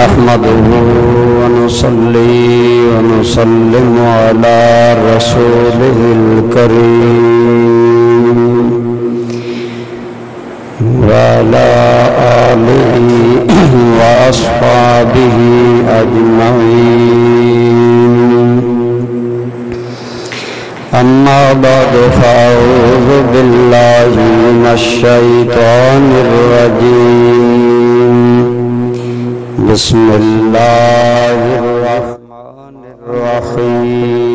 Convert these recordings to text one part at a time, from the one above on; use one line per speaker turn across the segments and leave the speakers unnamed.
نحمده ونصلي ونسلم على رسوله الكريم وعلى آله وأصحابه أجمعين. أما بعد فأعوذ بالله من الشيطان الرجيم. بسم الله الرحمن الرحيم.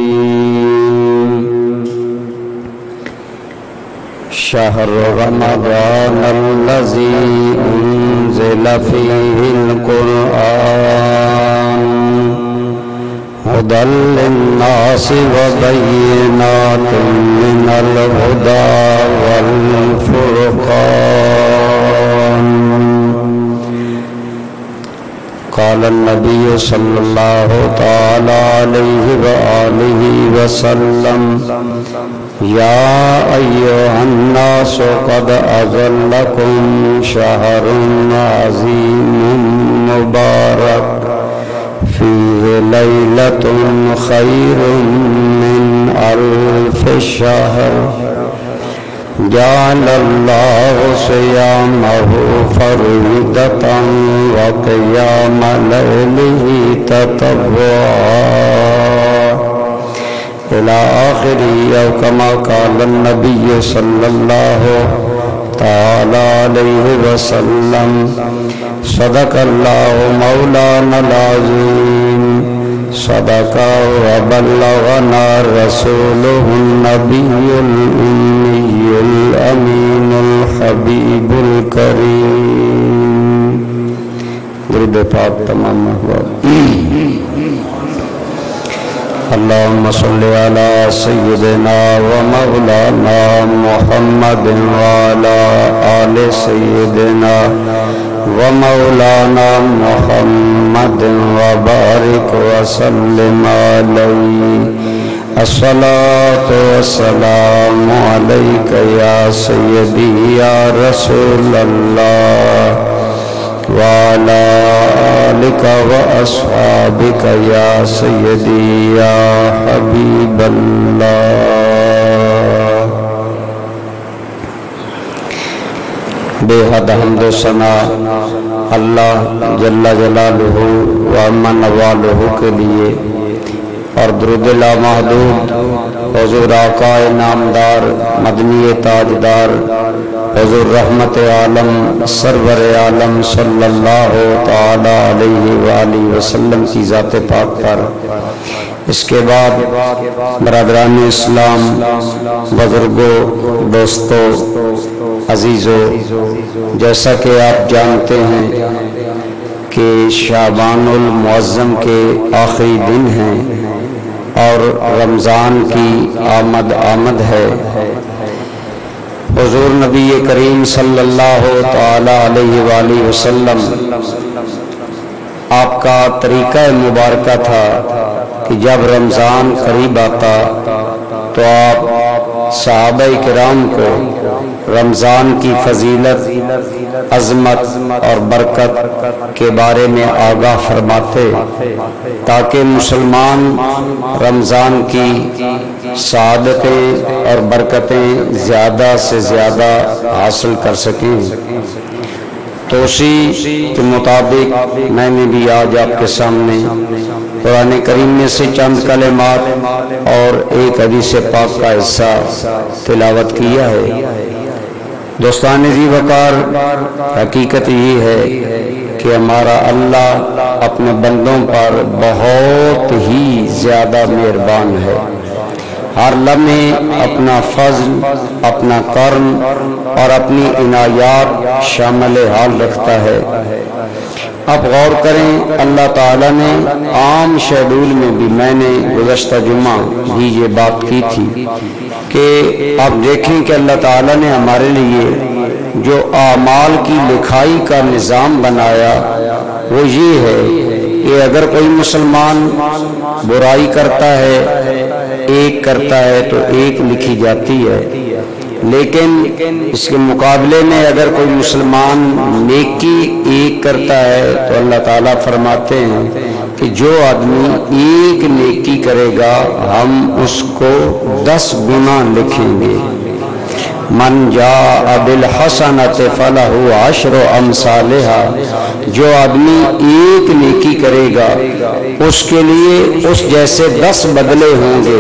شهر رمضان الذي أنزل فيه القرآن هدى للناس وبينات من الهدى والفرقان. قال النبي صلى الله تعالى عليه وآله وسلم: يا أيها الناس قد أظلكم شهر عظيم مبارك فيه ليلة خير من 1000 شهر جعل الله صيامه فريضة وقيام ليله تطوعا إلى آخره، أو كما قال النبي صلى الله تعالى عليه وسلم: صدق الله مولانا العظيم، صدق وبلغنا رسوله النبي الأمي الأمين الحبيب الكريم. درود پاک تمام محبوب. اللهم صل على سيدنا ومولانا محمد وعلى آل سيدنا ومولانا محمد وبارك وسلم عليه. الصلاة والسلام عليك يا سيدي يا رسول الله، وعلى آلك وأصحابك يا سيدي يا حبيب الله. بے حد حمد و ثنا اللہ جل جلالہ و عما نوالہ کے لیے، اور درود لامحدود حضور آقا نامدار مدنی تاجدار حضور رحمت عالم سرور عالم صلی اللہ تعالی علیہ وآلہ وسلم کی ذات پاک پر. اس کے بعد برادران اسلام، بزرگوں، دوستوں، عزیزوں، جیسا کہ آپ جانتے ہیں کہ شعبان المعظم کے آخری دن ہیں اور رمضان کی آمد ہے. حضور نبی کریم صلی اللہ تعالی علیہ وآلہ وسلم، آپ کا طریقہ مبارکہ تھا کہ جب رمضان قریب آتا تو آپ صحابہ کرام کو رمضان کی فضیلت، عظمت اور برکت کے بارے میں آگاہ فرماتے تاکہ مسلمان رمضان کی سعادتیں اور برکتیں زیادہ سے زیادہ حاصل کر سکیں. تو اسی کے مطابق میں نے بھی آج آپ کے سامنے قرآن کریم میں سے چند کلمات اور ایک حدیث پاک کا حصہ تلاوت کیا ہے. دوستان ذی وقار، حقیقت یہ ہے کہ ہمارا اللہ اپنے بندوں پر بہت ہی زیادہ مہربان ہے. ہر لمحے اپنا فضل، اپنا کرم اور اپنی عنایات شامل حال رکھتا ہے. آپ غور کریں، اللہ تعالیٰ نے عام شیڈول میں بھی، میں نے گزشتہ جمعہ بھی یہ بات کی تھی کہ آپ دیکھیں کہ اللہ تعالیٰ نے ہمارے لیے جو اعمال کی لکھائی کا نظام بنایا وہ یہ ہے کہ اگر کوئی مسلمان برائی کرتا ہے، ایک کرتا ہے تو ایک لکھی جاتی ہے، لیکن اس کے مقابلے میں اگر کوئی مسلمان نیکی ایک کرتا ہے تو اللہ تعالیٰ فرماتے ہیں کہ جو آدمی ایک نیکی کرے گا ہم اس کو 10 گنا لکھیں گے۔ من جاء بالحسنۃ فلہ عشر امثالها، جو آدمی ایک نیکی کرے گا اس کے لیے اس جیسے 10 بدلے ہوں گے۔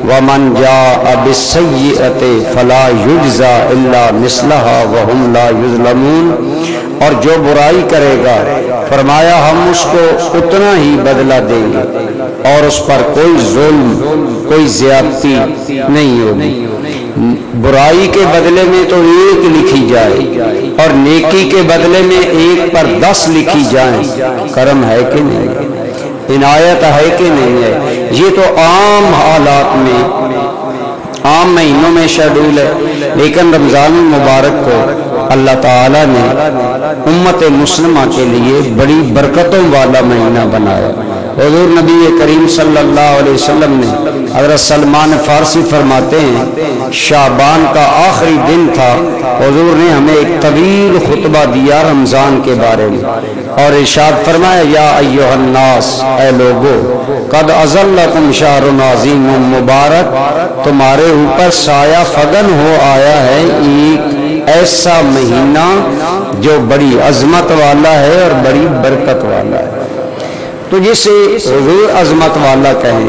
ومن جاء بالسیئۃ فلا یجزی الا مثلها وهم لا یظلمون، اور جو برائی کرے گا فرمایا ہم اس کو اتنا ہی بدلہ دیں گے اور اس پر کوئی ظلم کوئی زیادتی نہیں ہوگی۔ برائی کے بدلے میں تو ایک لکھی جائے اور نیکی کے بدلے میں ایک پر 10 لکھی جائیں، کرم ہے کہ نہیں، عنایت ہے کہ نہیں ہے؟ یہ تو عام حالات میں عام مہینوں میں شیڈول ہے، لیکن رمضان المبارک کو اللہ تعالیٰ نے امت مسلمہ کے لیے بڑی برکتوں والا مہینہ بنایا۔ حضور نبی کریم صلی اللہ علیہ وسلم نے، حضرت سلمان فارسی فرماتے ہیں شعبان کا آخری دن تھا، حضور نے ہمیں ایک طویل خطبہ دیا رمضان کے بارے میں اور ارشاد فرمایا یا ایھا الناس، اے لوگو، قد اظلکم شہر عظیم مبارک، تمہارے اوپر سایہ فگن ہو آیا ہے ایک ایسا مہینہ جو بڑی عظمت والا ہے اور بڑی برکت والا ہے۔ تو جسے حضور عظمت والا کہیں،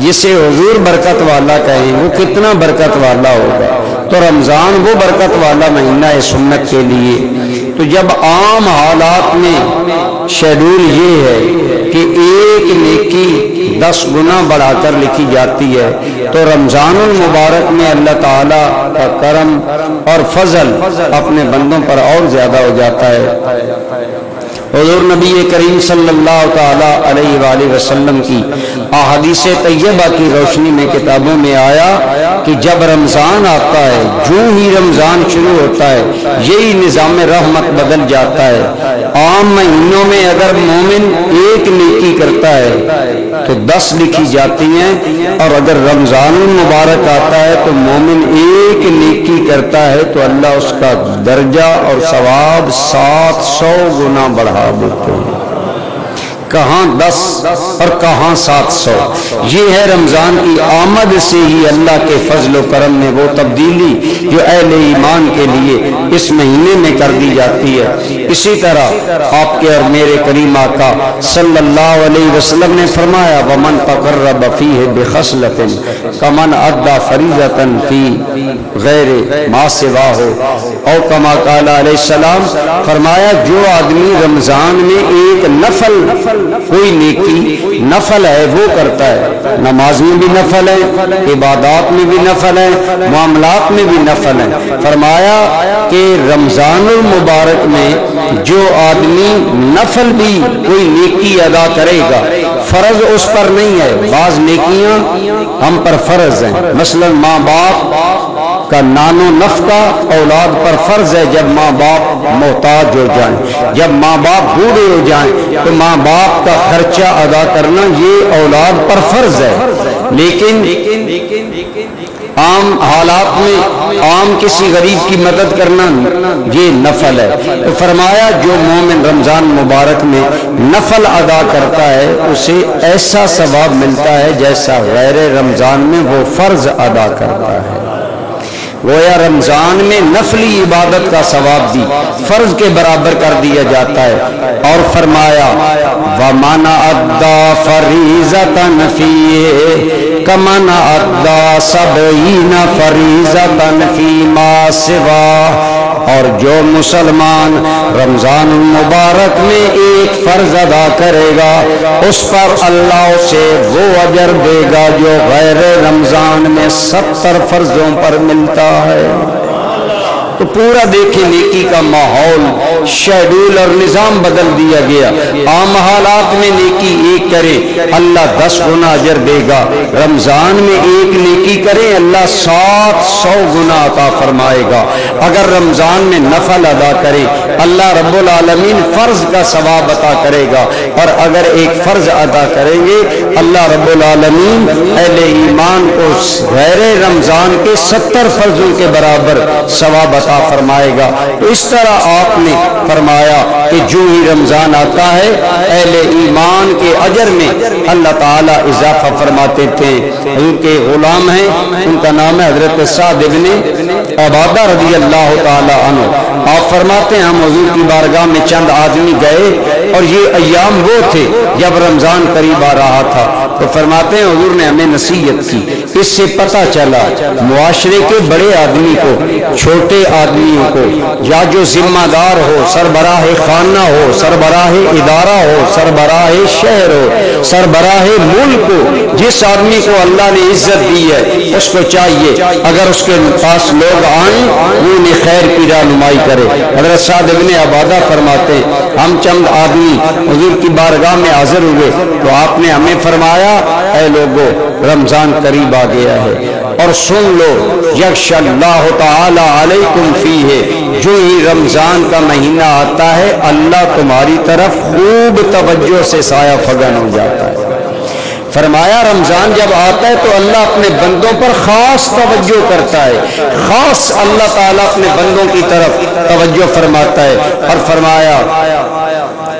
جسے حضور برکت والا کہیں، وہ کتنا برکت والا ہوگا۔ تو رمضان وہ برکت والا مہینہ ہے سنت کے لیے۔ تو جب عام حالات میں شیڈول یہ ہے کہ ایک نیکی 10 گنا بڑھا کر لکھی جاتی ہے، تو رمضان المبارک میں اللہ تعالیٰ کا کرم اور فضل اپنے بندوں پر اور زیادہ ہو جاتا ہے۔ حضور نبی کریم صلی اللہ تعالیٰ علیہ وآلہ وسلم کی احادیث طیبہ کی روشنی میں کتابوں میں آیا کہ جب رمضان آتا ہے، جو ہی رمضان شروع ہوتا ہے، یہی نظام رحمت بدل جاتا ہے۔ عام مہینوں میں اگر مومن ایک نیکی کرتا ہے تو 10 لکھی جاتی ہیں، اور اگر رمضان المبارک آتا ہے تو مومن ایک نیکی کرتا ہے تو اللہ اس کا درجہ اور ثواب 700 گنا بڑھا دیتے ہیں۔ کہاں 10 اور کہاں 700۔ یہ ہے رمضان کی آمد سے ہی اللہ کے فضل و کرم میں وہ تبدیلی جو اہل ایمان کے لیے اس مہینے میں کر دی جاتی ہے۔ اسی طرح آپ کے اور میرے کریم آقا صلی اللہ علیہ وسلم نے فرمایا وَمَن تَقَرَّبَ فِيهِ بِخَصْلَةٍ كَمَنْ أَدَّى فَرِيضَةً فِي غَيْرِ مَا سِوَاهُ، اور کما قال علیہ السلام، فرمایا جو آدمی رمضان میں ایک نفل، کوئی نیکی نفل ہے وہ کرتا ہے، نماز میں بھی نفل ہے، عبادات میں بھی نفل ہے، معاملات میں بھی نفل ہے، فرمایا کہ رمضان المبارک میں جو آدمی نفل بھی کوئی نیکی ادا کرے گا، فرض اس پر نہیں ہے، بعض نیکیاں ہم پر فرض ہیں، مثلا ماں باپ کا نان و نفقہ اولاد پر فرض ہے جب ماں باپ محتاج ہو جائیں، جب ماں باپ بوڑھے ہو جائیں تو ماں باپ کا خرچہ ادا کرنا یہ اولاد پر فرض ہے، لیکن عام حالات میں عام کسی غریب کی مدد کرنا یہ نفل ہے۔ تو فرمایا جو مومن رمضان مبارک میں نفل ادا کرتا ہے اسے ایسا ثواب ملتا ہے جیسا غیر رمضان میں وہ فرض ادا کرتا ہے۔ گویا رمضان میں نفلی عبادت کا ثواب بھی فرض کے برابر کر دیا جاتا ہے، اور فرمایا وَمَنْ أَدَّى فَرِيضَةً فِيهِ كَمَنْ أَدَّى 70 فَرِيضَةً فِيمَا سِوَاهُ، اور جو مسلمان رمضان المبارک میں ایک فرض ادا کرے گا اس پر اللہ اسے وہ اجر دے گا جو غیر رمضان میں 70 فرضوں پر ملتا ہے۔ تو پورا دیکھیں نیکی کا ماحول، شیڈول اور نظام بدل دیا گیا۔ عام حالات میں نیکی ایک کرے اللہ 10 گنا اجر دے گا، رمضان میں ایک نیکی کرے اللہ 700 گنا عطا فرمائے گا۔ اگر رمضان میں نفل ادا کرے اللہ رب العالمین فرض کا ثواب عطا کرے گا، اور اگر ایک فرض ادا کریں گے اللہ رب العالمین اہل ایمان کو غیر رمضان کے 70 فرضوں کے برابر ثواب عطا فرمائے گا۔ تو اس طرح آپ نے فرمایا کہ جو ہی رمضان آتا ہے اہل ایمان کے اجر میں اللہ تعالیٰ اضافہ فرماتے تھے۔ ان کے غلام ہیں، ان کا نام ہے حضرت سعد ابن عبادہ رضی اللہ تعالیٰ عنہ۔ آپ فرماتے ہیں ہم حضور کی بارگاہ میں چند آدمی گئے اور یہ ایام وہ تھے جب رمضان قریب آ رہا تھا، تو فرماتے ہیں حضور نے ہمیں نصیحت کی۔ اس سے پتہ چلا معاشرے کے بڑے آدمی کو، چھوٹے آدمیوں کو، یا جو ذمہ دار ہو، سربراہ خانہ ہو، سربراہ ادارہ ہو، سربراہ شہر ہو، سربراہ ملک ہو، جس آدمی کو اللہ نے عزت دی ہے اس کو چاہیے اگر اس کے پاس لوگ آئیں وہ انہیں خیر کی رہنمائی کرے۔ حضرت سعد ابن عبادہ فرماتے ہیں ہم چند آدمی حضور کی بارگاہ میں حاضر ہوئے تو آپ نے ہمیں فرمایا اے لوگو رمضان قریب آ گیا ہے اور سن لو یکش اللہ تعالی علیکم فیہ، جو ہی رمضان کا مہینہ آتا ہے اللہ تمہاری طرف خوب توجہ سے سایہ فگن ہو جاتا ہے۔ فرمایا رمضان جب آتا ہے تو اللہ اپنے بندوں پر خاص توجہ کرتا ہے، خاص اللہ تعالیٰ اپنے بندوں کی طرف توجہ فرماتا ہے۔ اور فرمایا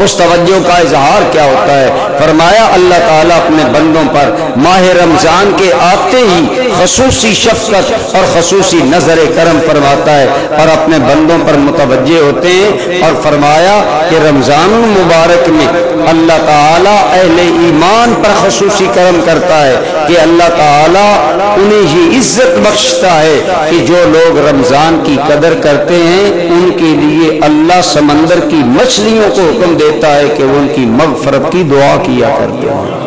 اس توجہ کا اظہار کیا ہوتا ہے؟ فرمایا اللہ تعالیٰ اپنے بندوں پر ماہ رمضان کے آتے ہی خصوصی شفقت اور خصوصی نظر کرم فرماتا ہے اور اپنے بندوں پر متوجہ ہوتے ہیں۔ اور فرمایا کہ رمضان المبارک میں اللہ تعالیٰ اہل ایمان پر خصوصی کرم کرتا ہے کہ اللہ تعالیٰ انہیں یہ عزت بخشتا ہے کہ جو لوگ رمضان کی قدر کرتے ہیں ان کے لیے اللہ سمندر کی مچھلیوں کو حکم دیتا ہے کہ وہ ان کی مغفرت کی دعا کیا کرتے ہیں۔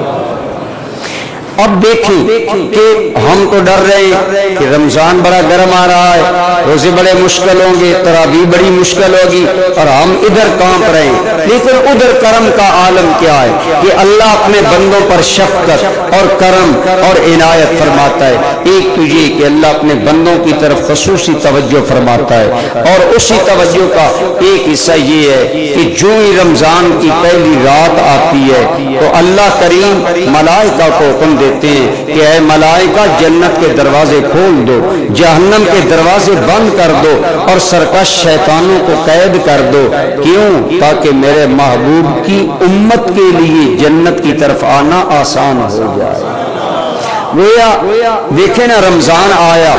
اب دیکھیں کہ ہم تو ڈر رہے ہیں کہ رمضان بڑا گرم آ رہا ہے، روزے بڑے مشکل ہوں گے، تراویح بڑی مشکل ہوگی، اور ہم ادھر کانپ رہے ہیں۔ لیکن ادھر کرم کا عالم کیا ہے کہ اللہ اپنے بندوں پر شفقت اور کرم اور عنایت فرماتا ہے۔ ایک تو یہ کہ اللہ اپنے بندوں کی طرف خصوصی توجہ فرماتا ہے، اور اسی توجہ کا ایک حصہ یہ ہے کہ جو ہی رمضان کی پہلی رات آتی ہے تو اللہ کریم ملائکہ کو حکم دیتے ہیں کہ اے ملائکہ جنت کے دروازے کھول دو، جہنم کے دروازے بند کر دو اور سرکش شیطانوں کو قید کر دو۔ کیوں؟ تاکہ میرے محبوب کی امت کے لیے جنت کی طرف آنا آسان ہو جائے۔ گویا دیکھیں نا رمضان آیا،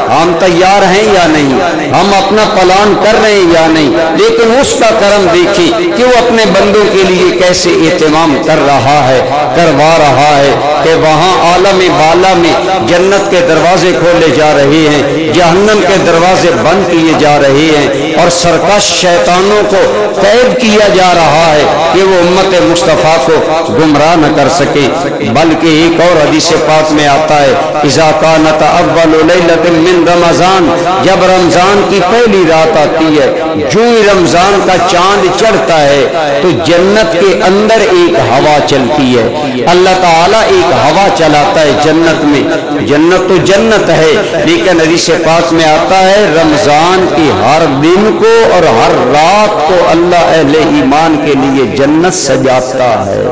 ہم تیار ہیں یا نہیں، ہم اپنا پلان کر رہے ہیں یا نہیں، لیکن اس کا کرم دیکھیں کہ وہ اپنے بندوں کے لیے کیسے اہتمام کر رہا ہے، کروا رہا ہے کہ وہاں عالم بالا میں جنت کے دروازے کھولے جا رہے ہیں، جہنم کے دروازے بند کیے جا رہے ہیں، اور سرکش شیطانوں کو قید کیا جا رہا ہے کہ وہ امت مصطفیٰ کو گمراہ نہ کر سکے۔ بلکہ ایک اور حدیث پاک میں آتا ہے اذا کانت اول لیلۃ من رمضان، جب رمضان کی پہلی رات آتی ہے، جو ہی رمضان کا چاند چڑھتا ہے تو جنت کے اندر ایک ہوا چلتی ہے۔ اللہ تعالیٰ ایک ہوا چلاتا ہے جنت میں، جنت تو جنت ہے، لیکن حدیث پاک میں آتا ہے رمضان کی ہر دن کو اور ہر رات کو اللہ اہل ایمان کے لیے جنت سجاتا ہے۔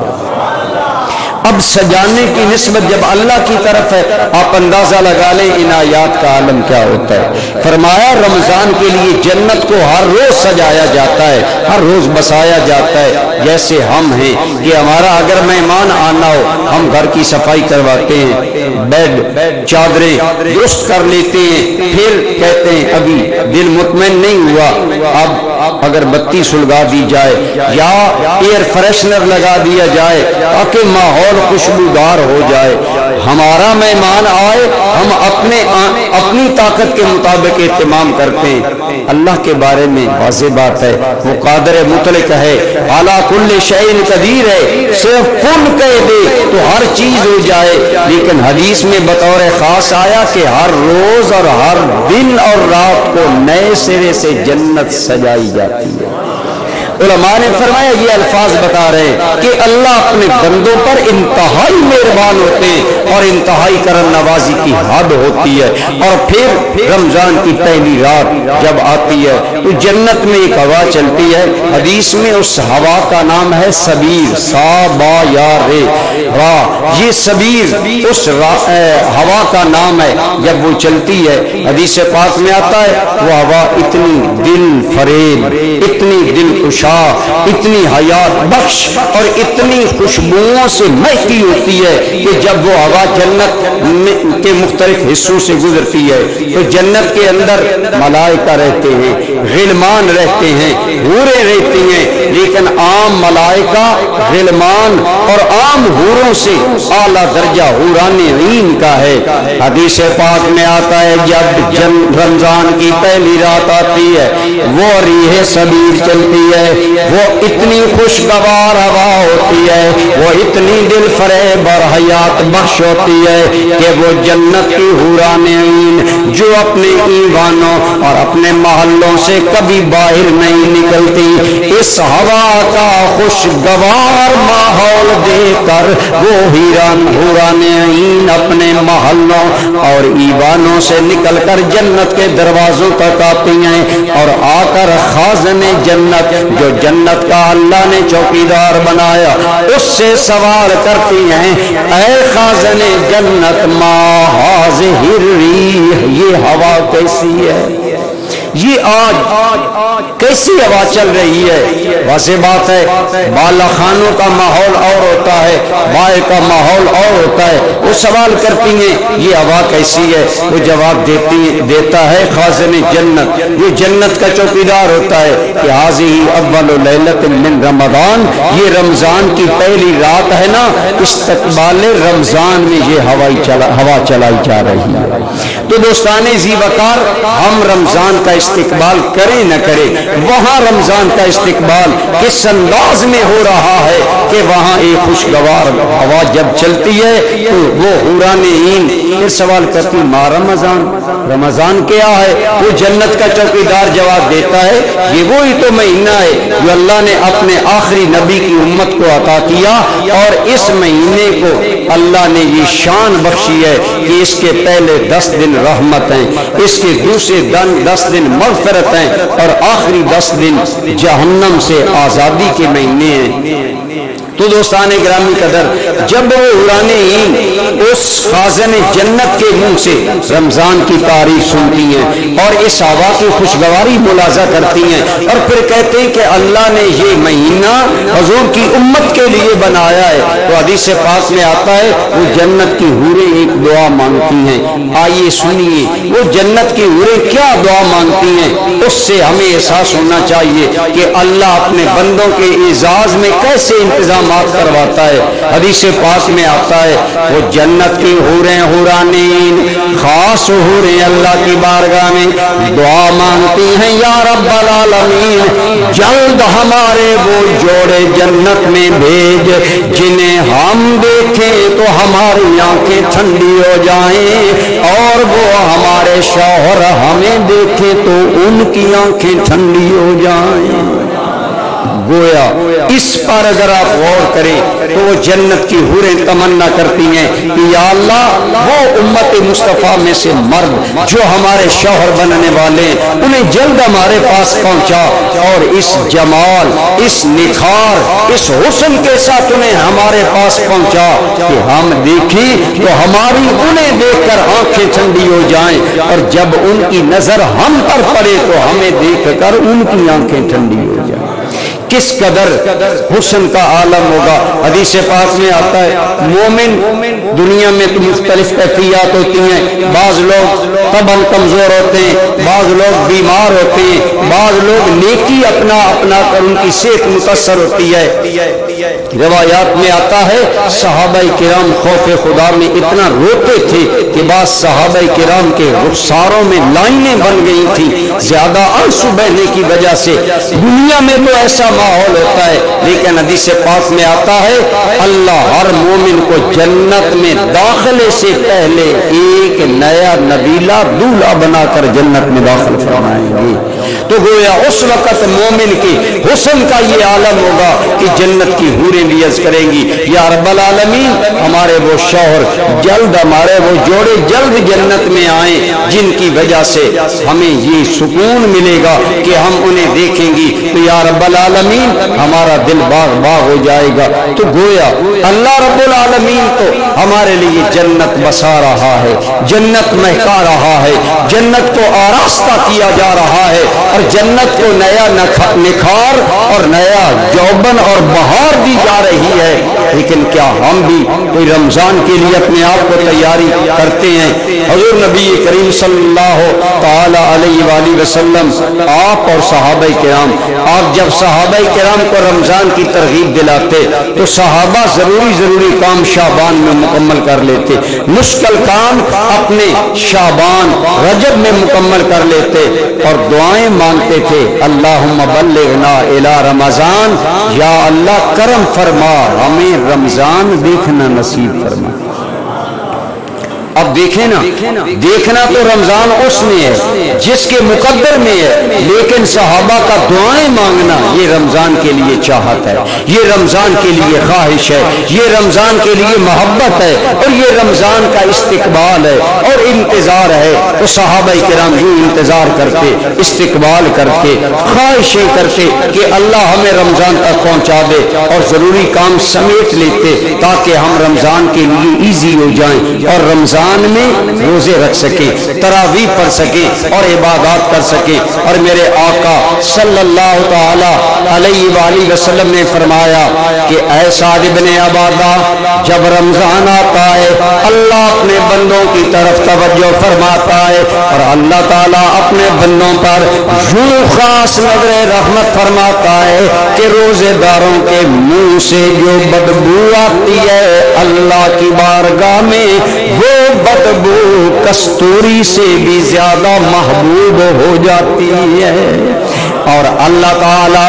اب سجانے کی نسبت جب اللہ کی طرف ہے، آپ اندازہ لگا لیں عنایات کا عالم کیا ہوتا ہے۔ فرمایا رمضان کے لیے جنت کو ہر روز سجایا جاتا ہے، ہر روز بسایا جاتا ہے۔ جیسے ہم ہیں کہ ہمارا اگر مہمان آنا ہو ہم گھر کی صفائی کرواتے ہیں، بیڈ چادریں درست کر لیتے ہیں، پھر کہتے ہیں ابھی دل مطمئن نہیں ہوا، اب اگر بتی سلگا دی جائے یا ایئر فریشنر لگا دیا جائے تاکہ ماحول خوشبودار ہو جائے۔ ہمارا مہمان آئے ہم اپنی طاقت کے مطابق اہتمام کرتے ہیں، اللہ کے بارے میں واضح بات ہے، وہ قادر مطلق ہے، علی کل شیء قدیر ہے، صرف کن کہہ دے تو ہر چیز ہو جائے۔ لیکن حدیث میں بطور خاص آیا کہ ہر روز اور ہر دن اور رات کو نئے سرے سے جنت سجائی جاتی ہے۔ علماء نے فرمایا یہ الفاظ بتا رہے ہیں کہ اللہ اپنے بندوں پر انتہائی مہربان ہوتے ہیں اور انتہائی کرم نوازی کی حد ہوتی ہے۔ اور پھر رمضان کی پہلی رات جب آتی ہے تو جنت میں ایک ہوا چلتی ہے، حدیث میں اس ہوا کا نام ہے سبیر، سا با یا رے را، یہ سبیر اس ہوا کا نام ہے۔ جب وہ چلتی ہے حدیث پاک میں آتا ہے وہ ہوا اتنی دل فریب، اتنی دل خوشا، اتنی حیات بخش اور اتنی خوشبوؤں سے مہکی ہوتی ہے کہ جب وہ ہوا جنت کے مختلف حصوں سے گزرتی ہے تو جنت کے اندر ملائکہ رہتے ہیں، غلمان رہتے ہیں، حوریں رہتی ہیں، لیکن عام ملائکہ، غلمان اور عام حوروں سے اعلیٰ درجہ حوران عین کا ہے۔ حدیث پاک میں آتا ہے جب رمضان کی پہلی رات آتی ہے وہ ریح سبیر چلتی ہے، وہ اتنی خوشگوار ہوا ہوتی ہے، وہ اتنی دل فریب اور حیات بخش ہوتی ہے کہ وہ جنت کی حوران عین جو اپنے ایوانوں اور اپنے محلوں سے کبھی باہر نہیں نکلتی، اس ہوا کا خوشگوار ماحول دے کر وہ حوران عین اپنے محلوں اور ایوانوں سے نکل کر جنت کے دروازوں تک آتی ہیں اور آ کر خازن جنت جو جنت کا اللہ نے چوکیدار بنایا اس سے سوال کرتی ہیں، اے خازن جنت ما ہذہ الریح، یہ ہوا کیسی ہے، یہ آج کیسی ہوا چل رہی ہے؟ واضح بات ہے بالا خانوں کا ماحول اور ہوتا ہے، بائے کا ماحول اور ہوتا ہے۔ وہ سوال کرتی ہیں یہ ہوا کیسی ہے؟ وہ جواب دیتا ہے خازن جنت، یہ جنت کا چوکیدار ہوتا ہے کہ ھذہ اول لیلۃ من رمضان، یہ رمضان کی پہلی رات ہے نا، استقبال رمضان میں یہ ہوا چلائی جا رہی ہے۔ تو دوستان ذی وقار، ہم رمضان کا استقبال کریں نہ کریں، وہاں رمضان کا استقبال کس انداز میں ہو رہا ہے کہ وہاں ایک خوشگوار ہوا جب چلتی ہے تو وہ حوران عین یہ سوال کرتی ما رمضان کیا ہے؟ وہ جنت کا چوکیدار جواب دیتا ہے یہ وہی تو مہینہ ہے جو اللہ نے اپنے آخری نبی کی امت کو عطا کیا، اور اس مہینے کو اللہ نے یہ شان بخشی ہے کہ اس کے پہلے 10 دن رحمت ہیں، اس کے دوسرے 10 دن مغفرت ہیں، اور آخری 10 دن جہنم سے آزادی کے مہینے ہیں۔ تو دوستان گرامی قدر، جب وہ حوران عین اس خازن جنت کے منہ سے رمضان کی تعریف سنتی ہیں اور اس ہوا کی خوشگواری ملاحظہ کرتی ہیں اور پھر کہتے ہیں کہ اللہ نے یہ مہینہ حضور کی امت کے لیے بنایا ہے، تو حدیث پاک میں آتا ہے وہ جنت کی حوریں ایک دعا مانگتی ہیں۔ آئیے سنیے وہ جنت کی حوریں کیا دعا مانگتی ہیں، اس سے ہمیں احساس ہونا چاہیے کہ اللہ اپنے بندوں کے اعزاز میں کیسے انتظام کرواتا ہے۔ حدیث پاک میں آتا ہے وہ جنت کی حوریں حوران عین خاص حوریں اللہ کی بارگاہ میں دعا مانگتی ہیں، یا رب العالمین جلد ہمارے وہ جوڑے جنت میں بھیج جنہیں ہم دیکھیں تو ہماری آنکھیں ٹھنڈی ہو جائیں، اور وہ ہمارے شوہر ہمیں دیکھیں تو ان کی آنکھیں ٹھنڈی ہو جائیں۔ گویا اس پر اگر آپ غور کریں تو وہ جنت کی حوریں تمنا کرتی ہیں کہ یا اللہ وہ امت مصطفیٰ میں سے مرد جو ہمارے شوہر بننے والے ہیں انہیں جلد ہمارے پاس پہنچا، اور اس جمال، اس نکھار، اس حسن کے ساتھ انہیں ہمارے پاس پہنچا کہ ہم دیکھیں تو ہماری انہیں دیکھ کر آنکھیں ٹھنڈی ہو جائیں، اور جب ان کی نظر ہم پر پڑے تو ہمیں دیکھ کر ان کی آنکھیں ٹھنڈی ہو جائیں۔ کس قدر حسن کا عالم ہوگا۔ حدیث پاک میں آتا ہے مومن دنیا میں تو مختلف کیفیات ہوتی ہیں، بعض لوگ طبعاً کمزور ہوتے ہیں، بعض لوگ بیمار ہوتے ہیں، بعض لوگ نیکی اپنا کر ان کی صحت متاثر ہوتی ہے۔ روایات میں آتا ہے صحابہ کرام خوف خدا میں اتنا روتے تھے کہ بعض صحابہ کرام کے رخساروں میں لائنیں بن گئی تھیں زیادہ آنسو بہنے کی وجہ سے۔ دنیا میں تو ایسا ماحول ہوتا ہے، لیکن حدیث پاک میں آتا ہے اللہ ہر مومن کو جنت میں داخلے سے پہلے ایک نیا نبیلا دولہا بنا کر جنت میں داخل فرمائیں گے۔ تو گویا اس وقت مومن کے حسن کا یہ عالم ہوگا کہ جنت کی حوریں بھی عرض کریں گی یا رب العالمین ہمارے وہ شوہر جلد، ہمارے وہ جوڑے جلد جنت میں آئیں جن کی وجہ سے ہمیں یہ سکون ملے گا کہ ہم انہیں دیکھیں گی تو یا رب العالمین ہمارا دل باغ باغ ہو جائے گا۔ تو گویا اللہ رب العالمین تو ہمارے لیے جنت بسا رہا ہے، جنت مہکا رہا ہے، جنت کو آراستہ کیا جا رہا ہے اور جنت کو نیا نکھار اور نیا جوبن اور بہار دی جا رہی ہے۔ لیکن کیا ہم بھی کوئی رمضان کے لیے اپنے آپ کو تیاری کرتے ہیں؟ حضور نبی کریم صلی اللہ تعالی علیہ وآلہ وسلم آپ اور صحابہ کرام، آپ جب صحابہ کرام کو رمضان کی ترغیب دلاتے تو صحابہ ضروری کام شعبان میں مکمل کر لیتے، مشکل کام اپنے شعبان رجب میں مکمل کر لیتے اور دعائیں مانگتے تھے اللہم بلغنا الی رمضان، یا اللہ کرم فرما ہمیں رمضان دیکھنا نصیب فرما۔ اب دیکھیں نا، دیکھنا تو رمضان اس میں ہے جس کے مقدر میں ہے، لیکن صحابہ کا دعائیں مانگنا یہ رمضان کے لیے چاہت ہے، یہ رمضان کے لیے خواہش ہے، یہ رمضان کے لیے محبت ہے اور یہ رمضان کا استقبال ہے اور انتظار ہے۔ تو صحابہ کرام یوں انتظار کرتے، استقبال کرتے، خواہشیں کرتے کہ اللہ ہمیں رمضان تک پہنچا دے اور ضروری کام سمیٹ لیتے تاکہ ہم رمضان کے لیے ایزی ہو جائیں اور رمضان میں روزے رکھ سکے، تراویح پڑھ سکے اور عبادات کر سکے۔ اور میرے آقا صلی اللہ تعالی علیہ وآلہ وسلم نے فرمایا کہ اے سعد بن عبادہ جب رمضان آتا ہے اللہ اپنے بندوں کی طرف توجہ فرماتا ہے اور اللہ تعالیٰ اپنے بندوں پر یوں خاص نظر رحمت فرماتا ہے کہ روزے داروں کے منہ سے جو بدبو آتی ہے اللہ کی بارگاہ میں وہ بدبو کستوری سے بھی زیادہ محبوب ہو جاتی ہے۔ اور اللہ تعالی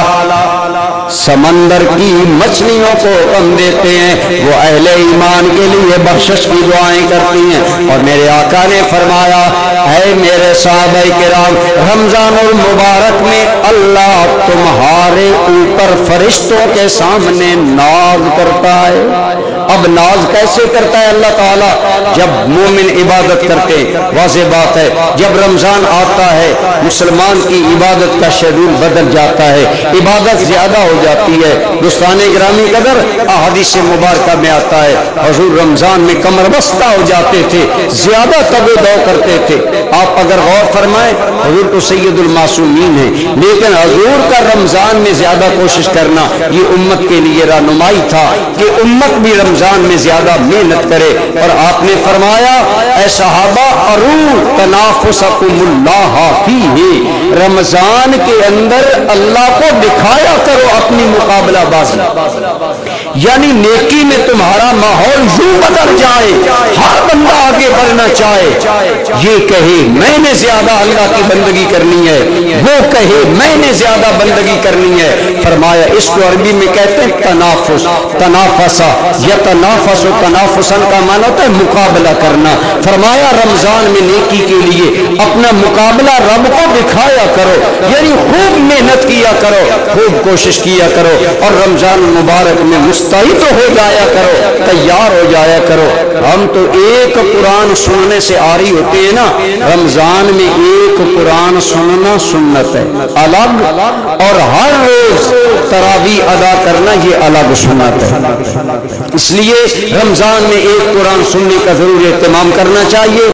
سمندر کی مچھلیوں کو حکم دیتے ہیں وہ اہل ایمان کے لیے بخشش کی دعائیں کرتی ہیں۔ اور میرے آقا نے فرمایا اے میرے صحابہ کرام رمضان المبارک میں اللہ تمہارے اوپر فرشتوں کے سامنے ناز کرتا ہے۔ اب ناز کیسے کرتا ہے اللہ تعالیٰ؟ جب مومن عبادت کرتے، واضح بات ہے جب رمضان آتا ہے مسلمان کی عبادت کا شیڈول بدل جاتا ہے، عبادت زیادہ ہو جاتی ہے۔ دوستان گرامی قدر احادیث مبارکہ میں آتا ہے حضور رمضان میں کمر بستہ ہو جاتے تھے، زیادہ تب دو کرتے تھے۔ آپ اگر غور فرمائیں حضور تو سید المعصومین ہیں، لیکن حضور کا رمضان میں زیادہ کوشش کرنا یہ امت کے لیے رہنمائی تھا کہ امت بھی رمضان میں زیادہ محنت کرے۔ اور آپ نے فرمایا اے صحابہ ارو تنافسکم اللہ فیہ، رمضان کے اندر اللہ کو دکھایا کرو اپنی مقابلہ بازی، یعنی نیکی میں تمہارا ماحول یوں بدل جائے ہر بندہ آگے بڑھنا چاہے، یہ کہے میں نے زیادہ اللہ کی بندگی کرنی ہے، وہ کہے میں نے زیادہ بندگی کرنی ہے۔ فرمایا اس کو عربی میں کہتے ہیں تنافس، تنافسا یتنافس، تنافسن کا معنی ہوتا ہے مقابلہ کرنا۔ فرمایا رمضان میں نیکی کے لیے اپنا مقابلہ رب کو دکھایا کرو، یعنی خوب محنت کیا کرو، خوب کوشش کیا کرو اور رمضان مبارک میں مستعد ہو جایا کرو، تیار ہو جایا کرو۔ ہم تو ایک قرآن سننے سے عاری ہوتے ہیں نا، رمضان میں ایک قرآن سننا سنت ہے الگ، اور ہر روز تراویح ادا کرنا یہ الگ سنت ہے۔ اس لیے رمضان میں ایک قرآن سننے کا ضرور اہتمام کرنا چاہیے۔